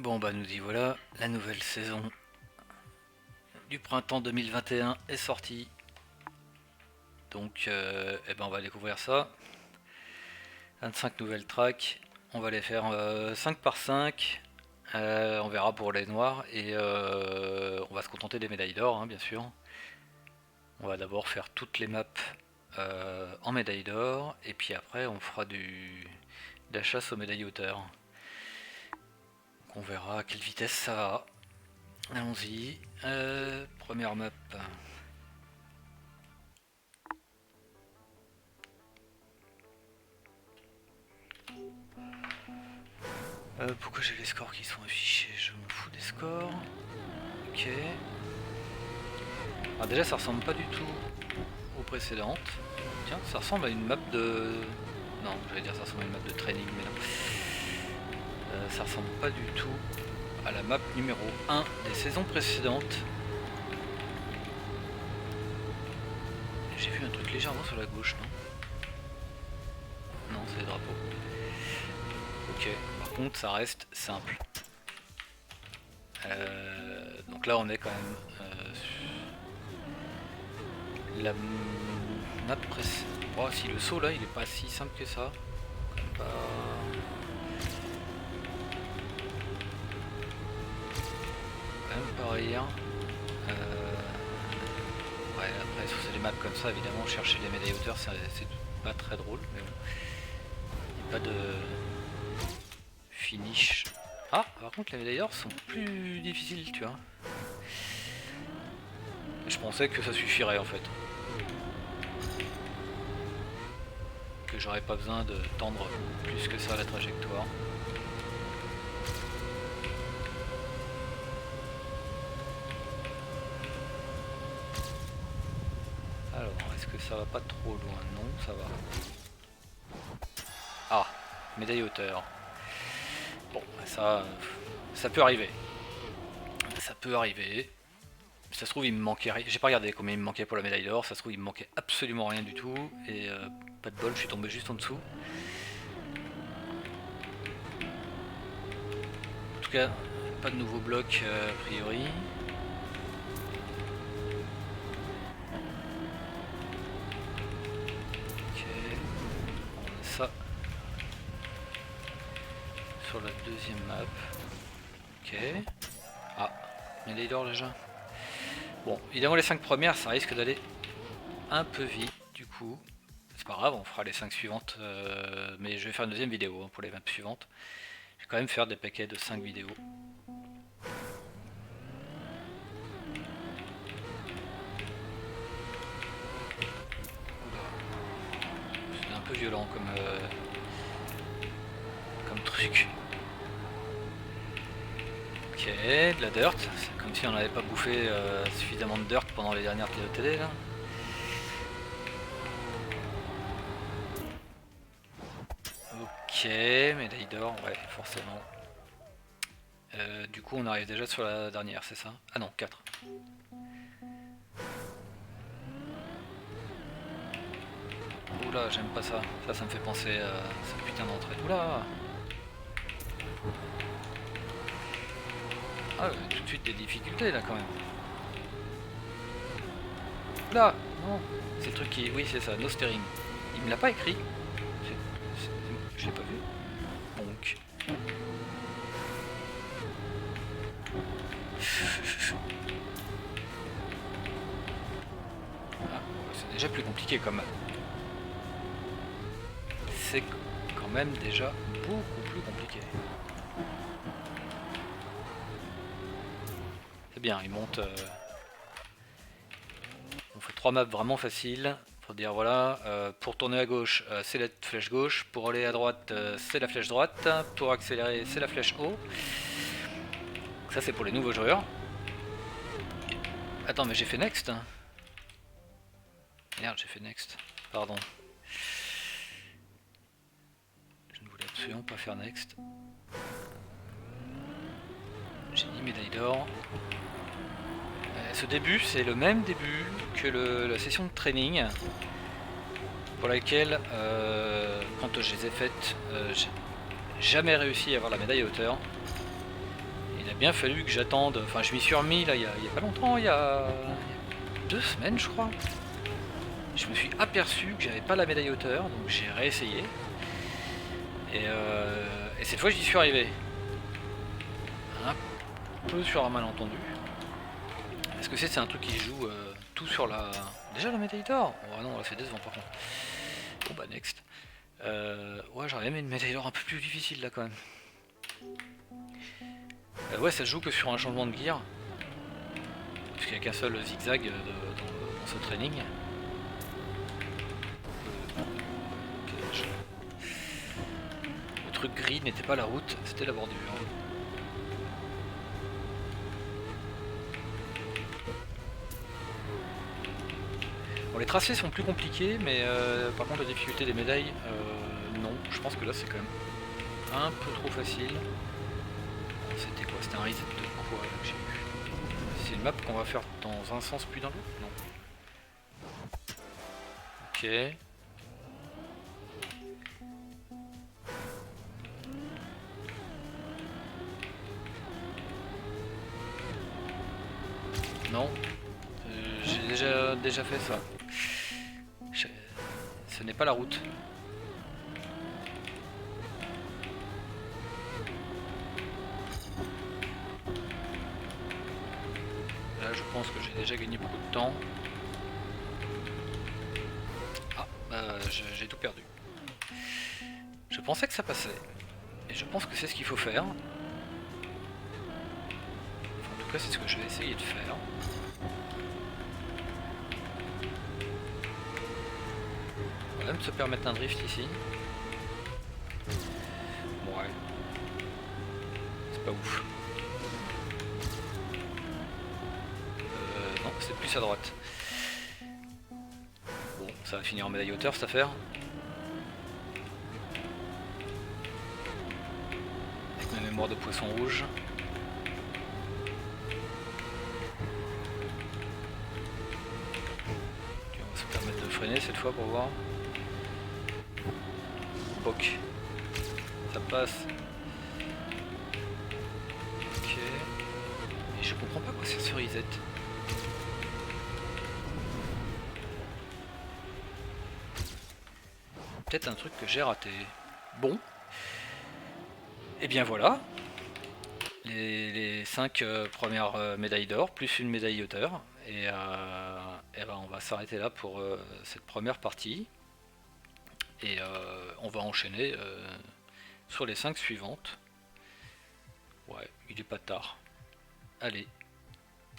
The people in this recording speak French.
Bon bah nous y voilà, la nouvelle saison du printemps 2021 est sortie. Donc eh ben on va découvrir ça. 25 nouvelles tracks, on va les faire 5 par 5. On verra pour les noirs et on va se contenter des médailles d'or hein, bien sûr. On va d'abord faire toutes les maps en médailles d'or et puis après on fera de la chasse aux médailles hauteur. Donc on verra à quelle vitesse ça va. Allons-y. Première map. Pourquoi j'ai les scores qui sont affichés? Je m'en fous des scores. Ok. Alors déjà ça ressemble pas du tout aux précédentes. Tiens, ça ressemble à une map de... Non, j'allais dire ça ressemble à une map de training, mais non. Ça ressemble pas du tout à la map numéro 1 des saisons précédentes. J'ai vu un truc légèrement sur la gauche, non? Non, c'est les drapeaux. Ok, par contre ça reste simple. Donc là on est quand même la map précédente. Oh, si le saut là il est pas si simple que ça. Quand même pas... Quand même pas rien. Ouais, après sur des maps comme ça évidemment chercher les médailles hauteur c'est pas très drôle, mais bon. Il n'y a pas de finish. Ah, par contre les médailles d'or sont plus difficiles, tu vois. Je pensais que ça suffirait en fait. Que j'aurais pas besoin de tendre plus que ça la trajectoire. Alors, est-ce que ça va pas trop loin? Non, ça va. Ah, médaille hauteur. Bon, ça peut arriver. Ça peut arriver. Ça se trouve, il me manquait rien. J'ai pas regardé combien il me manquait pour la médaille d'or. Ça se trouve, il me manquait absolument rien du tout. Et pas de bol, je suis tombé juste en dessous. En tout cas, pas de nouveau bloc a priori. Ok. On a ça. Sur la deuxième map. Ok. Ah, médaille d'or déjà. Bon, évidemment les 5 premières, ça risque d'aller un peu vite du coup. C'est pas grave, on fera les 5 suivantes, mais je vais faire une deuxième vidéo hein, pour les maps suivantes. Je vais quand même faire des paquets de 5 vidéos. C'est un peu violent comme truc. Ok, de la dirt, c'est comme si on n'avait pas bouffé suffisamment de dirt pendant les dernières télé là. Ok, médaille d'or, ouais, forcément. Du coup, on arrive déjà sur la dernière, c'est ça? Ah non, 4. Oula, j'aime pas ça. Ça me fait penser à cette putain d'entrée. Oula! Ah, tout de suite des difficultés là quand même. Là, non, c'est le truc qui... Oui, c'est ça, no steering. Il me l'a pas écrit. Je l'ai pas vu. Donc... Ah, c'est déjà plus compliqué quand même. C'est quand même déjà beaucoup plus compliqué. C'est bien, il monte... On fait 3 maps vraiment faciles. Pour dire voilà, pour tourner à gauche, c'est la flèche gauche. Pour aller à droite, c'est la flèche droite. Pour accélérer, c'est la flèche haut. Ça, c'est pour les nouveaux joueurs. Attends, mais j'ai fait next. Merde, j'ai fait next. Pardon. Je ne voulais absolument pas faire next. J'ai dit médaille d'or. Ce début, c'est le même début que la session de training. Pour laquelle, quand je les ai faites, j'ai jamais réussi à avoir la médaille à hauteur. a bien fallu que j'attende, enfin je m'y suis remis là il y a pas longtemps, il y a 2 semaines je crois. Je me suis aperçu que j'avais pas la médaille hauteur, donc j'ai réessayé. Et cette fois j'y suis arrivé. Un peu sur un malentendu. Est-ce que c'est un truc qui joue tout sur la... Déjà la médaille d'or? Oh non, là c'est décevant par contre. Bon bah next. Ouais, j'aurais aimé une médaille d'or un peu plus difficile là quand même. Ouais, ça joue que sur un changement de gear. Parce qu'il n'y a qu'un seul zigzag dans ce training. Le truc gris n'était pas la route, c'était la bordure. Bon, les tracés sont plus compliqués, mais par contre la difficulté des médailles, non. Je pense que là c'est quand même un peu trop facile. C'était quoi? C'était un reset de quoi là, que j'ai eu? C'est une map qu'on va faire dans un sens puis dans l'autre? Non. Ok. Non. J'ai déjà fait ça. Ce n'est pas la route. Là je pense que j'ai déjà gagné beaucoup de temps. Ah, j'ai tout perdu. Je pensais que ça passait. Et je pense que c'est ce qu'il faut faire. Enfin, en tout cas c'est ce que je vais essayer de faire. On va même se permettre un drift ici. Ouais. C'est pas ouf. Non, c'est plus à droite. Bon, ça va finir en médaille hauteur cette affaire. Avec ma mémoire de poisson rouge. Okay, on va se permettre de freiner cette fois pour voir. Ok. Ça passe. Ok. Et je comprends pas quoi c'est ce reset. Peut-être un truc que j'ai raté. Bon. Et bien voilà. Les 5 premières médailles d'or, plus une médaille hauteur. Et ben on va s'arrêter là pour cette première partie. Et on va enchaîner sur les 5 suivantes. Ouais, il est pas tard. Allez.